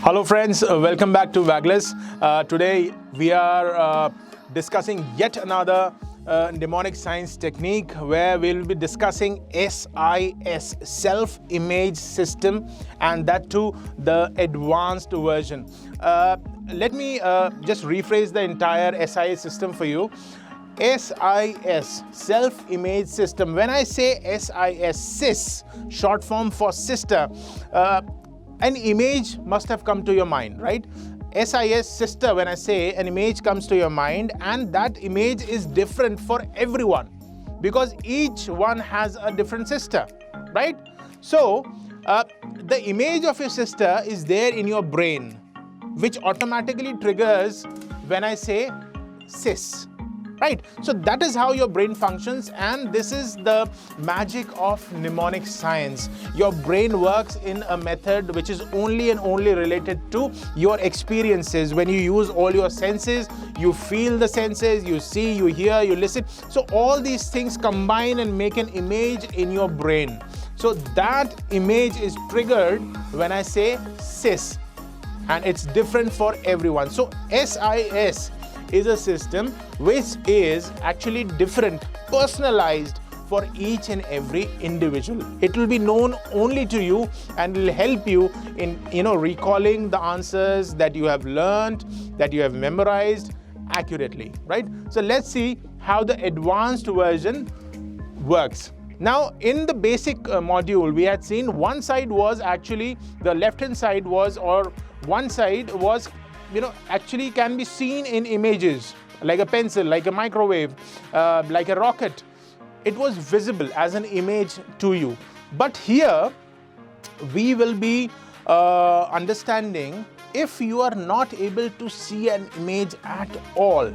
Hello friends, welcome back to Bagless. Today we are discussing yet another mnemonic science technique where we'll be discussing SIS, self-image system, and that too the advanced version. Let me just rephrase the entire SIS system for you. SIS, self-image system. When I say SIS, short form for sister, an image must have come to your mind, right? SIS, sister, when I say, an image comes to your mind, and that image is different for everyone because each one has a different sister, right? So the image of your sister is there in your brain, which automatically triggers when I say sis. Right, so that is how your brain functions, and this is the magic of mnemonic science. Your brain works in a method which is only and only related to your experiences. When you use all your senses, you feel the senses, you see, you hear, you listen. So all these things combine and make an image in your brain. So that image is triggered when I say sis, and it's different for everyone. So SIS is a system which is actually different, personalized for each and every individual. It will be known only to you and will help you in recalling the answers that you have learned, that you have memorized accurately, right? So let's see how the advanced version works. Now, in the basic module, we had seen one side was actually, the left hand side was, or one side was actually can be seen in images, like a pencil, like a microwave, like a rocket. It was visible as an image to you. But here, we will be understanding, if you are not able to see an image at all,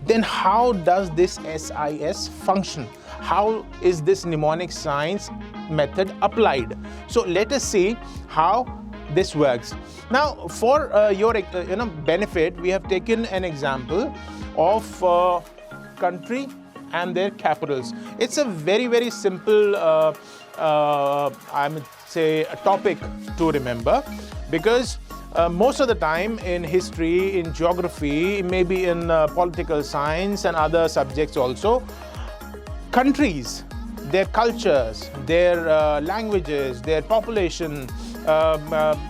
then how does this SIS function? How is this mnemonic science method applied? So let us see how this works. Now, for your benefit, we have taken an example of country and their capitals. It's a very, very simple, I would say, a topic to remember, because most of the time in history, in geography, maybe in political science and other subjects also, countries, their cultures, their languages, their population,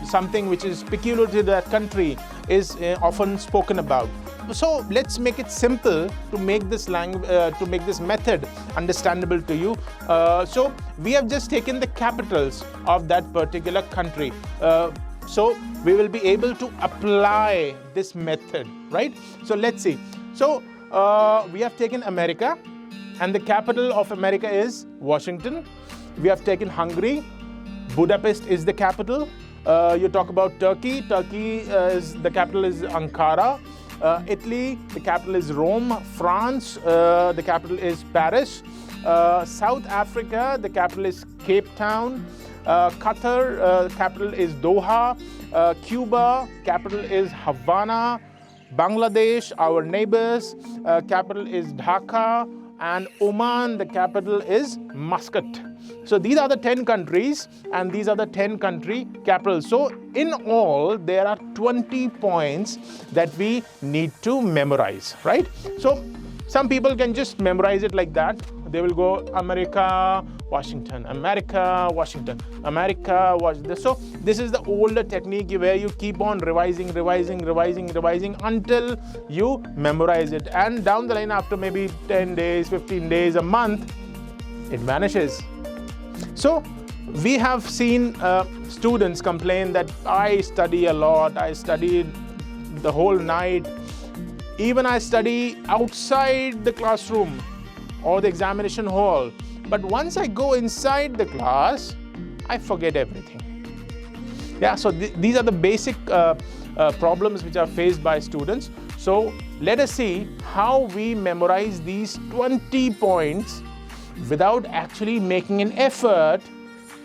something which is peculiar to that country is often spoken about. So let's make it simple to make this method understandable to you. So we have just taken the capitals of that particular country. So we will be able to apply this method, right? So let's see. So we have taken America, and the capital of America is Washington. We have taken Hungary. Budapest is the capital. You talk about Turkey. Turkey the capital is Ankara. Italy, the capital is Rome. France, the capital is Paris. South Africa, the capital is Cape Town. Qatar, capital is Doha. Cuba, capital is Havana. Bangladesh, our neighbors, capital is Dhaka. And Oman, the capital is Muscat. So these are the 10 countries, and these are the 10 country capitals. So in all, there are 20 points that we need to memorize, right? So some people can just memorize it like that. They will go America, Washington, America, Washington, America, Washington. So this is the older technique where you keep on revising until you memorize it. And down the line, after maybe 10 days, 15 days, a month, it vanishes. So we have seen students complain that I study a lot, I studied the whole night. Even I study outside the classroom or the examination hall. But once I go inside the class, I forget everything. Yeah, so these are the basic problems which are faced by students. So let us see how we memorize these 20 points without actually making an effort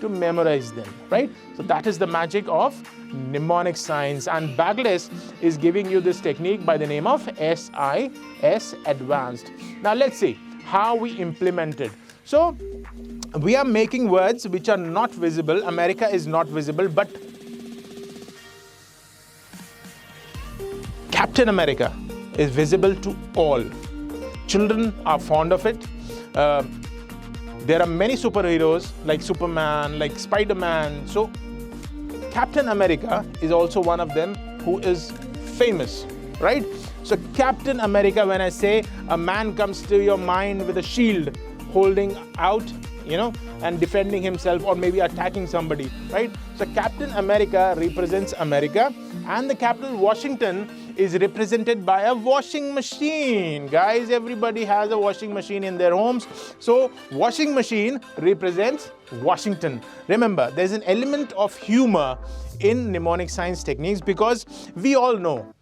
to memorize them, right? So that is the magic of mnemonic science, and Bagless is giving you this technique by the name of SIS Advanced. Now let's see how we implement it. So we are making words which are not visible. America is not visible, but Captain America is visible to all. Children are fond of it. There are many superheroes like Superman, like Spider-Man. So Captain America is also one of them who is famous, right? So Captain America, when I say, a man comes to your mind with a shield holding out, and defending himself or maybe attacking somebody, right? So Captain America represents America, and the capital Washington is represented by a washing machine. Guys, everybody has a washing machine in their homes. So washing machine represents Washington. Remember, there's an element of humor in mnemonic science techniques, because we all know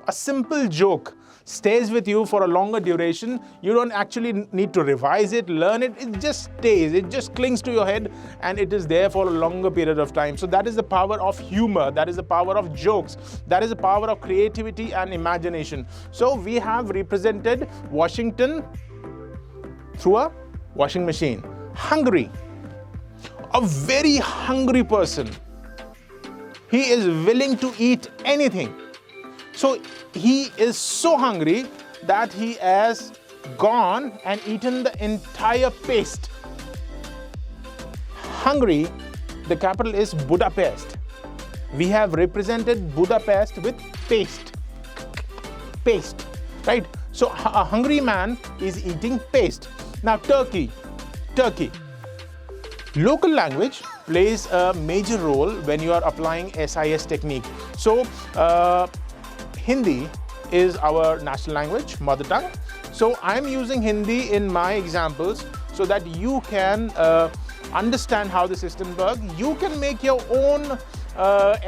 a simple joke stays with you for a longer duration. You don't actually need to revise it, learn it. It just stays. It just clings to your head, and it is there for a longer period of time. So that is the power of humor. That is the power of jokes. That is the power of creativity and imagination. So we have represented Washington through a washing machine. Hungry. A very hungry person. He is willing to eat anything. So he is so hungry that he has gone and eaten the entire paste. Hungary, the capital is Budapest. We have represented Budapest with paste. Paste, right? So a hungry man is eating paste. Now Turkey. Turkey. Local language plays a major role when you are applying SIS technique. So Hindi is our national language, mother tongue. So I'm using Hindi in my examples so that you can understand how the system works. You can make your own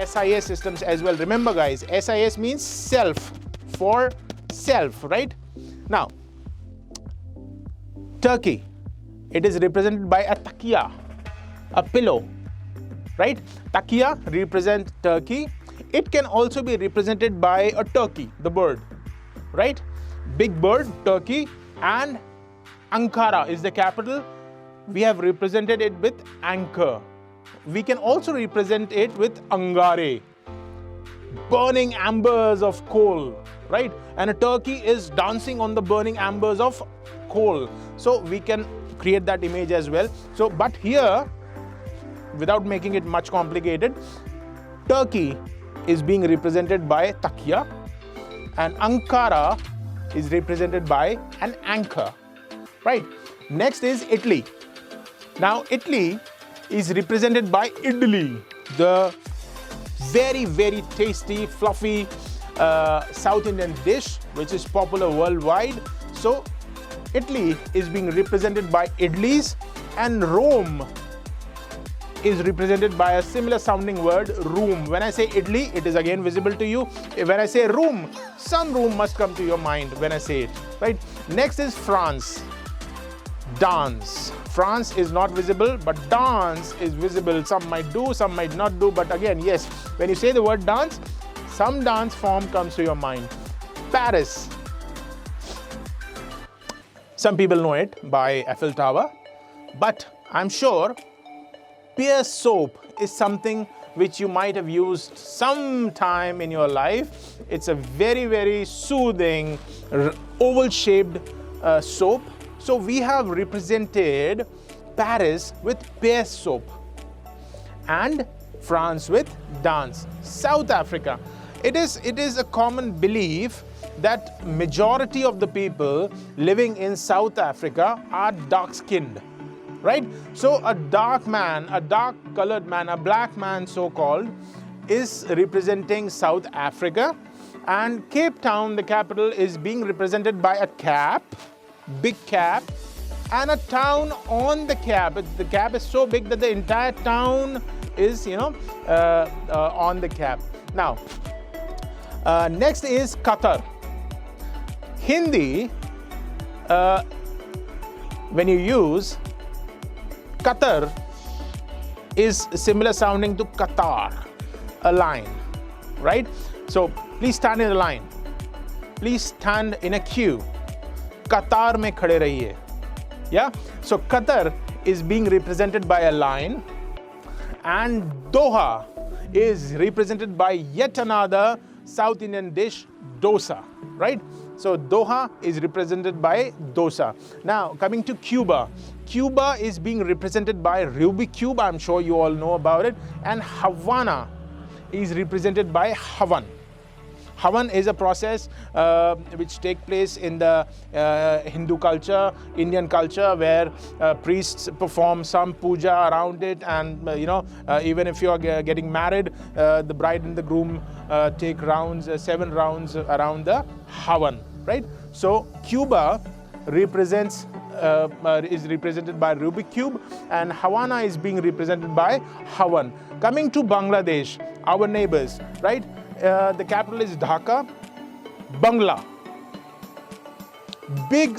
SIS systems as well. Remember guys, SIS means self, for self, right? Now, Turkey, it is represented by a takia, a pillow, right? Takia represents Turkey. It can also be represented by a turkey, the bird, right? Big bird, turkey, and Ankara is the capital. We have represented it with anchor. We can also represent it with angare, burning embers of coal, right? And a turkey is dancing on the burning embers of coal. So we can create that image as well. So, but here, without making it much complicated, Turkey is being represented by takia, and Ankara is represented by an anchor, right? Next is Italy. Now Italy is represented by idli, the very, very tasty, fluffy South Indian dish which is popular worldwide. So Italy is being represented by idlis, and Rome is represented by a similar sounding word, room. When I say idli, it is again visible to you. When I say room, some room must come to your mind when I say it, right? Next is France. Dance. France is not visible, but dance is visible. Some might do, some might not do, but again, yes, when you say the word dance, some dance form comes to your mind. Paris. Some people know it by Eiffel Tower, but I'm sure pear soap is something which you might have used sometime in your life. It's a very, very soothing, oval-shaped soap. So we have represented Paris with pear soap and France with dance. South Africa. It is a common belief that majority of the people living in South Africa are dark-skinned. Right? So a dark man, a dark colored man, a black man so-called, is representing South Africa, and Cape Town, the capital, is being represented by a cap, big cap, and a town on the cap. The cap is so big that the entire town is, on the cap. Now, next is Qatar. Hindi, when you use Qatar, is similar sounding to Qatar, a line, right? So please stand in a line. Please stand in a queue. Qatar mein khade rahiye. Yeah? So Qatar is being represented by a line, and Doha is represented by yet another South Indian dish, dosa, right? So Doha is represented by dosa. Now coming to Cuba. Cuba is being represented by Rubik's Cube. I'm sure you all know about it. And Havana is represented by Havan. Havan is a process which takes place in the Hindu culture, Indian culture, where priests perform some puja around it, and even if you are getting married, the bride and the groom take rounds, 7 rounds around the Havan, right? So Cuba represents is represented by Rubik's Cube, and Havana is being represented by Havan. Coming to Bangladesh, our neighbors, right? The capital is Dhaka. Bangla. Big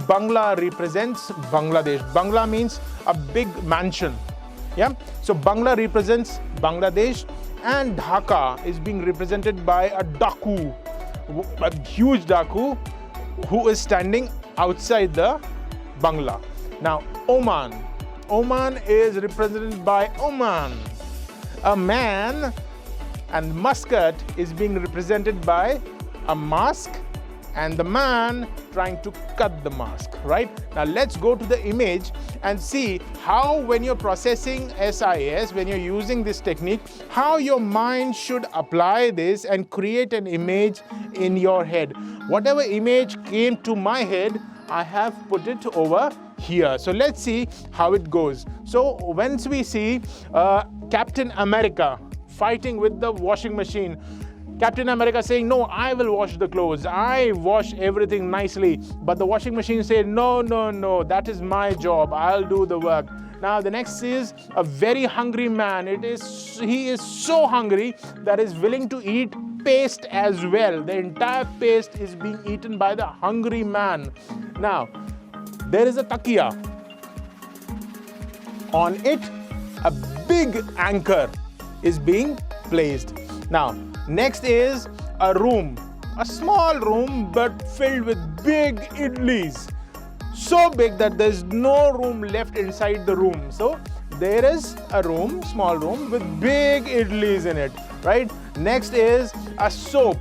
Bangla represents Bangladesh. Bangla means a big mansion. Yeah. So Bangla represents Bangladesh, and Dhaka is being represented by a Daku, a huge Daku, who is standing outside the Bangla. Now Oman. Oman is represented by Oman, a man. And Muscat is being represented by a mask and the man trying to cut the mask, right? Now let's go to the image and see how, when you're processing SIS, when you're using this technique, how your mind should apply this and create an image in your head. Whatever image came to my head, I have put it over here. So let's see how it goes. So once we see Captain America fighting with the washing machine, Captain America saying, no, I will wash the clothes, I wash everything nicely, but the washing machine said, no, that is my job, I'll do the work. Now the next is a very hungry man. He is so hungry that is willing to eat paste as well. The entire paste is being eaten by the hungry man. Now there is a takia. On it, a big anchor is being placed. Now next is a room, a small room but filled with big idlis, so big that there's no room left inside the room. So there is a room, small room with big idlis in it, right? Next is a soap,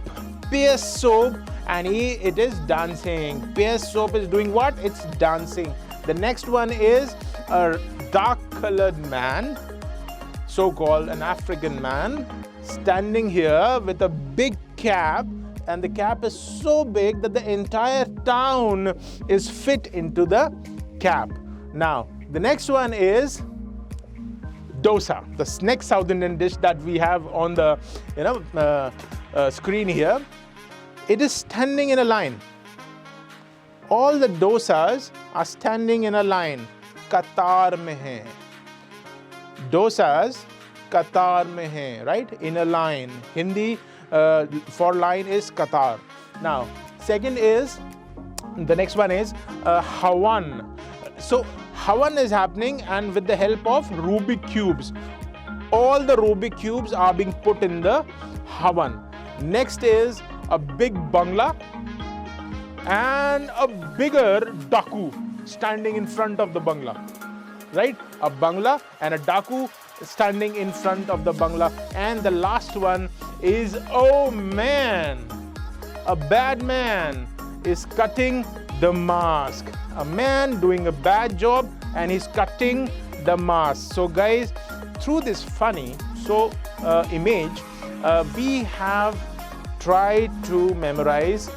paste soap, and it is dancing. Paste soap is doing what? It's dancing. The next one is a dark colored man, so-called an African man, standing here with a big cap, and the cap is so big that the entire town is fit into the cap. Now the next one is dosa, the next South Indian dish that we have on the screen here. It is standing in a line. All the dosas are standing in a line. Qatar mein hai. Dosas Qatar mein hai, right? In a line. Hindi for line is Qatar. Now second is, the next one is Havan. So Havan is happening, and with the help of Rubik cubes. All the Rubik cubes are being put in the Havan. Next is a big Bangla and a bigger Daku standing in front of the Bangla, right? A Bangla and a Daku standing in front of the Bangla. And the last one is, oh man, a bad man is cutting the mask. A man doing a bad job and he's cutting the mask. So guys, through this funny image, we have tried to memorize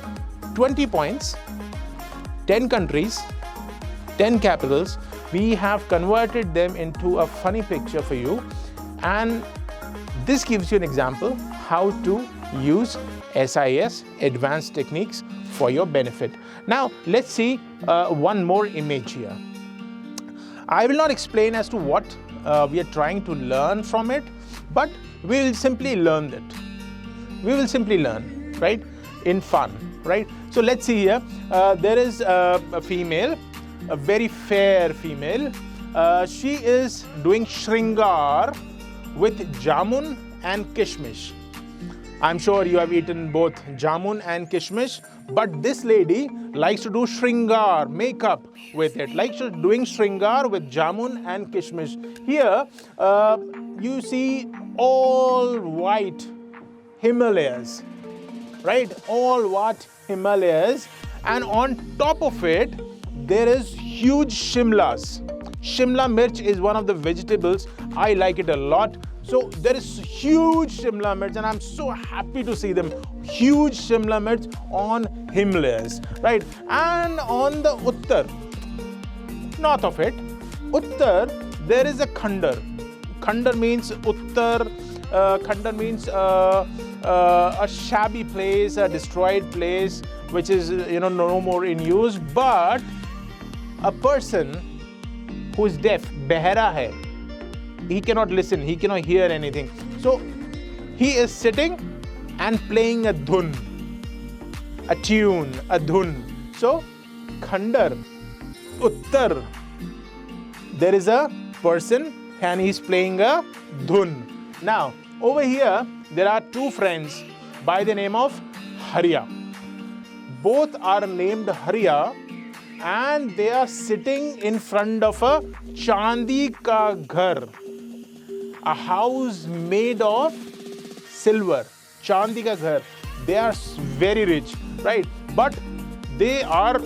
20 points, 10 countries, 10 capitals. We have converted them into a funny picture for you, and this gives you an example how to use SIS, advanced techniques, for your benefit. Now let's see one more image here. I will not explain as to what we are trying to learn from it, but we will simply learn it. We will simply learn, right, in fun, right? So let's see here. There is a female, a very fair female. She is doing shringar with jamun and kishmish. I'm sure you have eaten both jamun and kishmish, but this lady likes to do shringar, makeup with it, like she's doing shringar with jamun and kishmish. Here you see all white Himalayas, right? All what? Himalayas. And on top of it, there is huge shimlas. Shimla mirch is one of the vegetables. I like it a lot. So there is huge Shimla mirch, and I'm so happy to see them. Huge Shimla mirch on Himalayas, right? And on the Uttar, north of it, Uttar, there is a Khandar. Khandar means Uttar. Khandar means a shabby place, a destroyed place, which is no more in use. But a person who is deaf, behera hai, he cannot listen, he cannot hear anything. So he is sitting and playing a dhun, a tune, a dhun. So Khandar, Uttar, there is a person and he's playing a dhun. Now over here there are two friends by the name of Hariya. Both are named Hariya, and they are sitting in front of a Chandi ka ghar, a house made of silver. Chandi ka ghar. They are very rich, right? But they are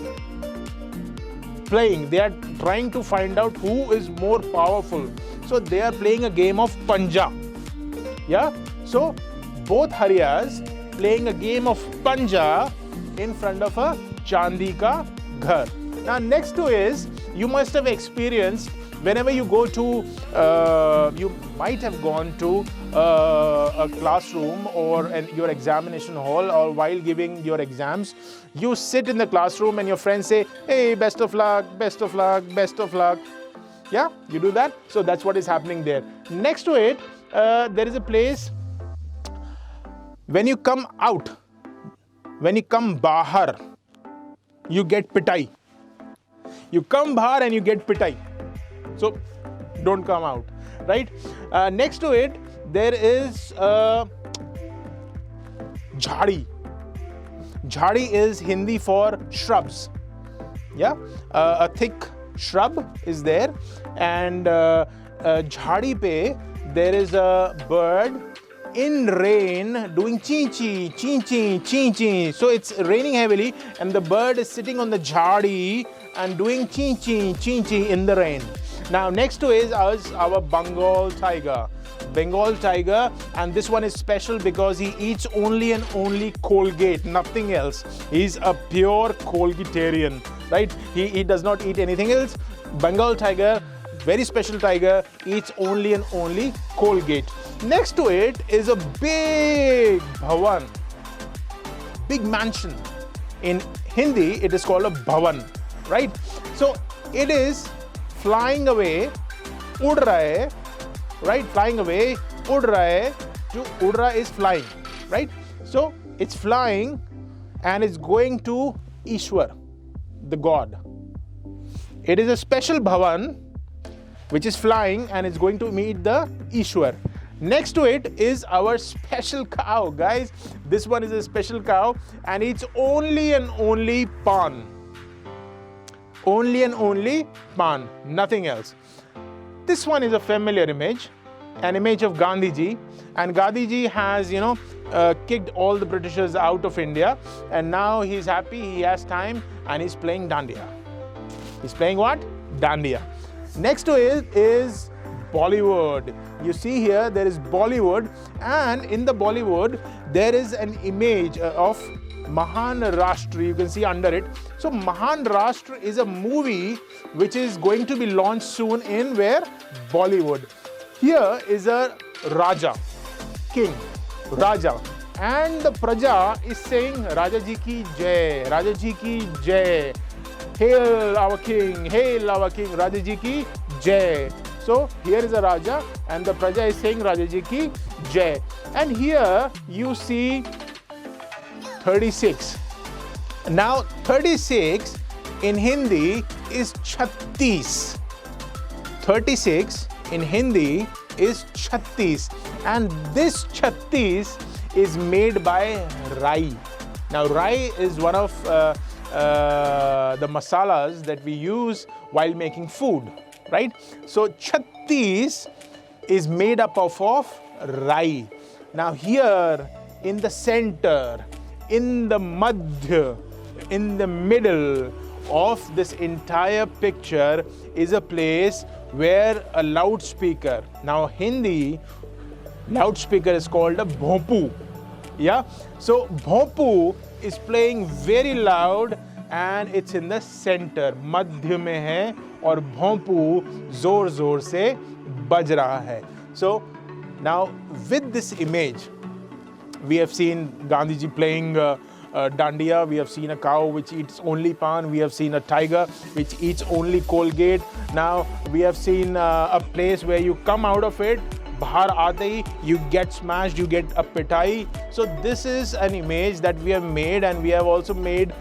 playing. They are trying to find out who is more powerful. So they are playing a game of Panja. Yeah. So both Hariyas playing a game of Panja in front of a Chandi ka ghar. Now next to is, you must have experienced whenever you go to, you might have gone to a classroom or your examination hall, or while giving your exams, you sit in the classroom and your friends say, hey, best of luck, best of luck, best of luck. Yeah, you do that? So that's what is happening there. Next to it, there is a place, when you come out, when you come bahar, you get pitai. You come bahar and you get pitai. So don't come out, right? Next to it, there is jhadi. Jhadi is Hindi for shrubs. Yeah, a thick shrub is there, and jhadi pe there is a bird in rain doing chee-chee, chee-chee, chee-chee. So it's raining heavily and the bird is sitting on the jhadi and doing chee-chee, chee-chee in the rain. Now next to is our Bengal tiger. Bengal tiger, and this one is special because he eats only and only Colgate, nothing else. He's a pure Colgatearian, right? He does not eat anything else. Bengal tiger, very special tiger, eats only and only Colgate. Next to it is a big bhavan, big mansion. In Hindi, it is called a bhavan, right? So it is flying away, ud raha hai, right? Flying away, ud raha hai. Ud raha is flying, right? So it's flying and it's going to Ishwar, the God. It is a special bhavan which is flying and it's going to meet the Ishwar. Next to it is our special cow, guys. This one is a special cow and it's only and only pan. Only and only pan, nothing else. This one is a familiar image, an image of Gandhiji, and Gandhiji has, kicked all the Britishers out of India, and now he's happy, he has time, and he's playing Dandiya. He's playing what? Dandiya. Next to it is Bollywood. You see here, there is Bollywood, and in the Bollywood, there is an image of Mahan Rashtra, you can see under it. So Mahan Rashtra is a movie which is going to be launched soon in where? Bollywood. Here is a Raja, king, Raja. And the Praja is saying, Raja Ji ki Jai, Raja Ji ki Jai. Hail our king, Raja Ji ki Jai. So here is a Raja and the Praja is saying Raja Ji ki Jai. And here you see 36. Now 36 in Hindi is 36. 36 in Hindi is 36. And this 36 is made by rai. Now rai is one of the masalas that we use while making food, right? So 36 is made up of rai. Now here in the center, in the madhya, in the middle of this entire picture is a place where a loudspeaker. Now Hindi loudspeaker is called a bhompu. Yeah, so bhompu is playing very loud and it's in the center, madhya mein hai aur bhompu zor zor se baj raha hai. So now with this image, we have seen Gandhiji playing dandiya, we have seen a cow which eats only pan, we have seen a tiger which eats only Colgate. Now we have seen a place where you come out of it, bahar aate hi you get smashed, you get a pitai. So this is an image that we have made, and we have also made,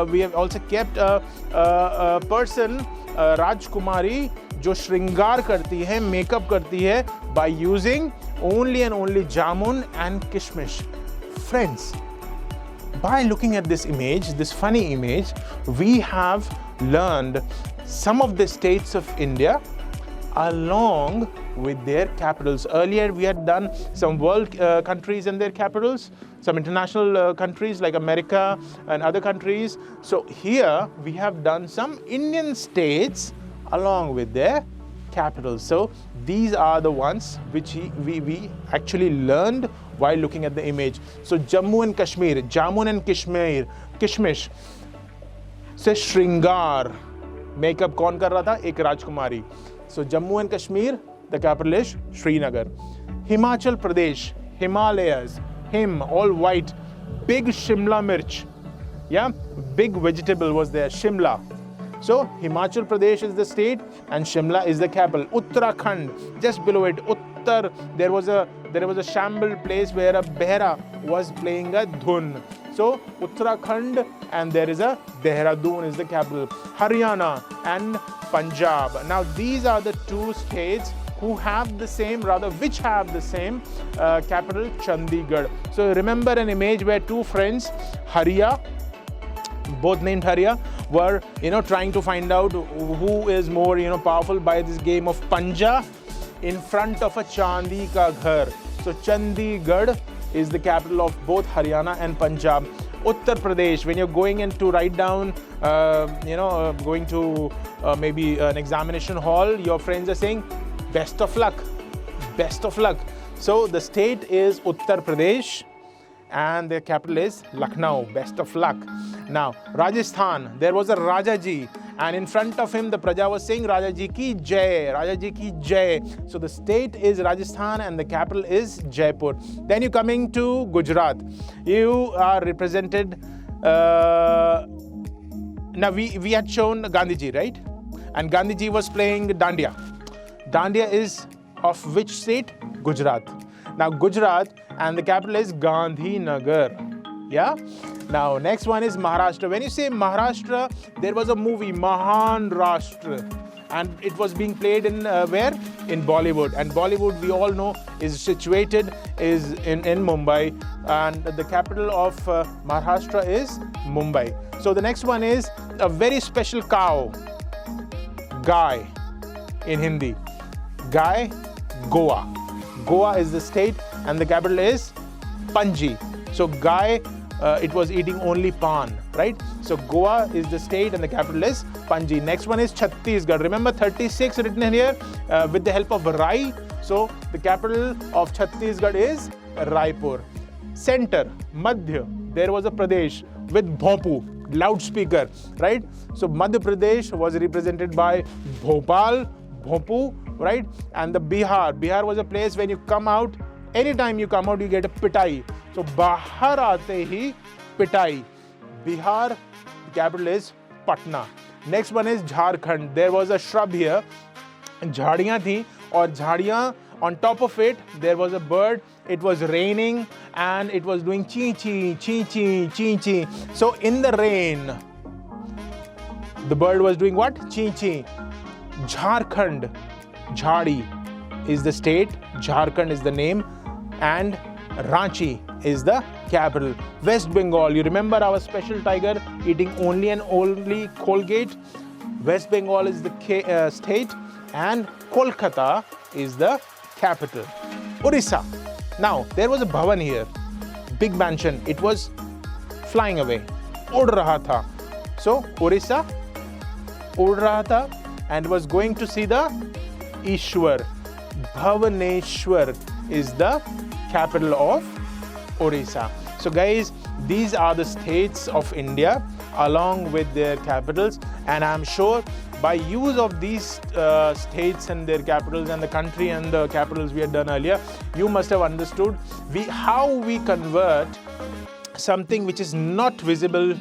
we have also kept a person, Rajkumari, जो श्रृंगार करती है, makeup करती है by using only and only jamun and kishmish. Friends, by looking at this image, this funny image, we have learned some of the states of India along with their capitals. Earlier we had done some world countries and their capitals, some international countries like America and other countries. So here we have done some Indian states along with their capitals. So these are the ones which we actually learned while looking at the image. So Jammu and Kashmir, Jamun and Kishmish से श्रृंगार makeup कौन कर रहा था? एक राजकुमारी. So Jammu and Kashmir, the capital is Srinagar. Himachal Pradesh, Himalayas, all white, big Shimla mirch. Yeah, big vegetable was there, Shimla. So Himachal Pradesh is the state and Shimla is the capital. Uttarakhand, just below it, Uttar, there was a shamble place where a behra was playing a dhun. So Uttarakhand, and there is a Dehradun is the capital. Haryana and Punjab. Now these are the two states who have the same, which have the same capital, Chandigarh. So remember an image where two friends, Hariya, both named Hariya, were trying to find out who is more powerful by this game of Panja in front of a Chandi ka ghar. So Chandigarh is the capital of both Haryana and Punjab. Uttar Pradesh, when you're going in to write down, going to maybe an examination hall, your friends are saying, best of luck, best of luck. So the state is Uttar Pradesh and the capital is Lucknow, best of luck. Now, Rajasthan, there was a Rajaji, and in front of him the Praja was saying Rajaji ki jai, Rajaji ki jai. So the state is Rajasthan and the capital is Jaipur. Then you're coming to Gujarat. You are represented, now we had shown Gandhiji, right? And Gandhiji was playing Dandiya. Dandiya is of which state? Gujarat. Now Gujarat and the capital is Gandhinagar. Yeah. Now next one is Maharashtra. When you say Maharashtra, there was a movie Mahan Rashtra, and it was being played in where? In Bollywood. And Bollywood, we all know, is situated in Mumbai, and the capital of Maharashtra is Mumbai. So the next one is a very special cow, Gai in Hindi. Gai, Goa. Goa is the state and the capital is Panji. So Gai, it was eating only pan, right? So Goa is the state and the capital is Panji. Next one is Chhattisgarh. Remember 36 written here with the help of Rai. So the capital of Chhattisgarh is Raipur. Center, Madhya, there was a Pradesh with Bhompu, loudspeaker, right? So Madhya Pradesh was represented by Bhopal, Bhompu, right? And the Bihar was a place when you come out, anytime you come out, you get a pitai. So bahar aate hi pitai. Bihar, the capital is Patna. Next one is Jharkhand. There was a shrub here, jhadiyan thi, aur jhadiyan, on top of it, there was a bird. It was raining and it was doing chee-chee, chee-chee, chee-chee. So in the rain, the bird was doing what? Chee-chee. Jharkhand, Jhadi is the state, Jharkhand is the name, and Ranchi is the capital. West Bengal, you remember our special tiger eating only and only Colgate? West Bengal is the state and Kolkata is the capital. Orissa. Now, there was a Bhavan here. big mansion. It was flying away. उड़ रहा था. So Orissa उड़ रहा था and was going to see the Ishwar. Bhubaneswar is the capital of Orissa. So guys, these are the states of India along with their capitals, and I'm sure by use of these states and their capitals and the country and the capitals we had done earlier, you must have understood how we convert something which is not visible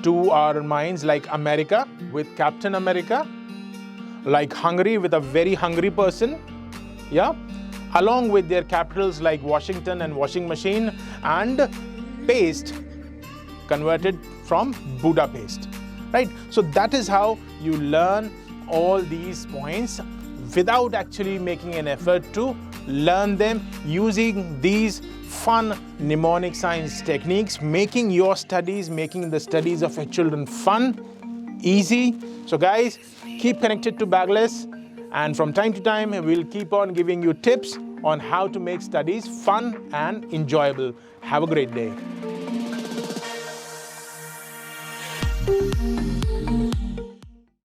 to our minds, like America with Captain America, like Hungary with a very hungry person, yeah, along with their capitals like Washington and washing machine, and paste converted from Budapest, right? So that is how you learn all these points without actually making an effort to learn them, using these fun mnemonic science techniques, making your studies, making the studies of your children fun, easy. So guys, keep connected to Bagless, and from time to time we'll keep on giving you tips on how to make studies fun and enjoyable. Have a great day.